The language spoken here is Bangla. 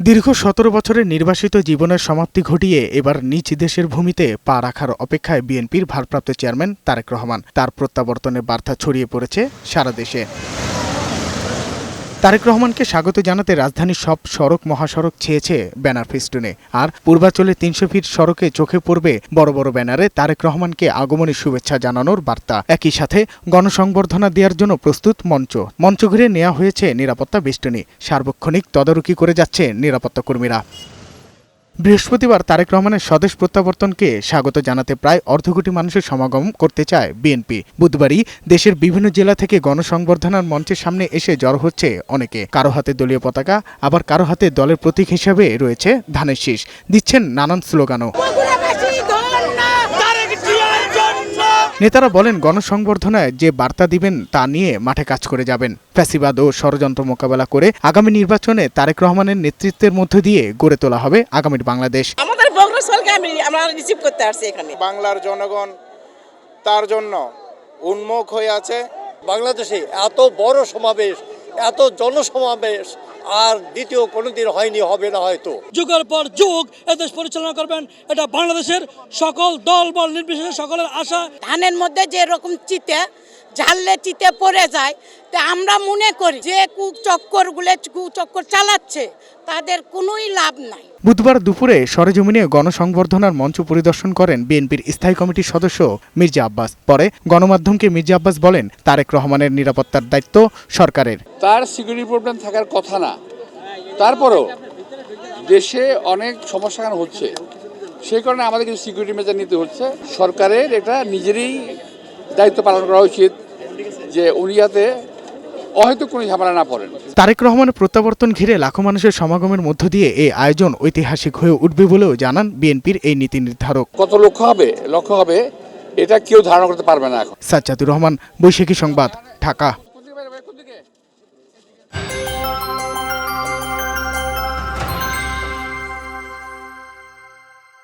দীর্ঘ ১৭ বছরের নির্বাসিত জীবনের সমাপ্তি ঘটিয়ে এবার নিজ দেশের ভূমিতে পা রাখার অপেক্ষায় বিএনপির ভারপ্রাপ্ত চেয়ারম্যান তারেক রহমান। তার প্রত্যাবর্তনের বার্তা ছড়িয়ে পড়েছে সারা দেশে। তারেক রহমানকে স্বাগত জানাতে রাজধানীর সব সড়ক মহাসড়ক ছেয়েছে ব্যানার ফেস্টুনে। আর পূর্বাঞ্চলে ৩০০ ফিট সড়কে চোখে পড়বে বড় বড় ব্যানারে তারেক রহমানকে আগমনী শুভেচ্ছা জানানোর বার্তা। একই সাথে গণসংবর্ধনা দেওয়ার জন্য প্রস্তুত মঞ্চ ঘিরে নেওয়া হয়েছে নিরাপত্তা বেষ্টনী। সার্বক্ষণিক তদারকি করে যাচ্ছে নিরাপত্তা কর্মীরা। বৃহস্পতিবার তারেক রহমানের স্বদেশ প্রত্যাবর্তনকে স্বাগত জানাতে প্রায় অর্ধকোটি মানুষের সমাগম করতে চায় বিএনপি। বুধবারই দেশের বিভিন্ন জেলা থেকে গণসংবর্ধনার মঞ্চের সামনে এসে জড়ো হচ্ছে অনেকে। কারো হাতে দলীয় পতাকা, আবার কারো হাতে দলের প্রতীক হিসাবে রয়েছে ধানের শীষ। দিচ্ছেন নানান স্লোগানও। নেতারা বলেন, গণসংবর্ধনায় যে বার্তা দিবেন তা নিয়ে মাঠে কাজ করে যাবেন। ফ্যাসিবাদ ও ষড়যন্ত্র মোকাবেলা করে আগামী নির্বাচনে তারেক রহমানের নেতৃত্বের মধ্য দিয়ে গড়ে তোলা হবে আগামীর বাংলাদেশ। আমাদের বগ্রসলকে আমরা রিসিভ করতে আসছি এখানে। বাংলার জনগণ তার জন্য উন্মুখ হয়ে আছে। বাংলাদেশে এত বড় সমাবেশ, এত জনসমাবেশ আর দ্বিতীয় কোনোদিন হয়নি, হবে না হয়তো। যুগের পর যুগ এদেশ পরিচালনা করবেন, এটা বাংলাদেশের সকল দল বল নির্বিশেষে সকলের আশা। ধানের মধ্যে যে রকম চিতে ঝাললে চিতে পড়ে যায়, তা আমরা মনে করি যে কুচক্কর চালাচ্ছে তাদের কোনোই লাভ নাই। বুধবার দুপুরে সরেজমিনে গণসংবর্ধনার মঞ্চ পরিদর্শন করেন বিএনপির স্থায়ী কমিটির সদস্য মির্জা আব্বাস। পরে গণমাধ্যমকে মির্জা আব্বাস বলেন, তারেক রহমানের নিরাপত্তার দায়িত্ব সরকারের। তার সিকিউরিটি প্রবলেম থাকার কথা না, তারপরও দেশে অনেক সমস্যা হচ্ছে, সেই কারণে আমাদের কিছু সিকিউরিটি মেজার নিতে হচ্ছে। সরকারের এটা নিজেরই দায়িত্ব পালন করা উচিত যে উনি যাতে হয়তো কোনো ঝামেলা না পড়েন। তারেক রহমানের প্রত্যাবর্তন ঘিরে লাখো মানুষের সমাগমের মধ্য দিয়ে এই আয়োজন ঐতিহাসিক হয়ে উঠবে বলেও জানান বিএনপির এই নীতি নির্ধারক। কত লক্ষ্য হবে এটা কেউ ধারণা করতে পারবে না এখন। সাজ্জাদুর রহমান, বৈশাখী সংবাদ, ঢাকা।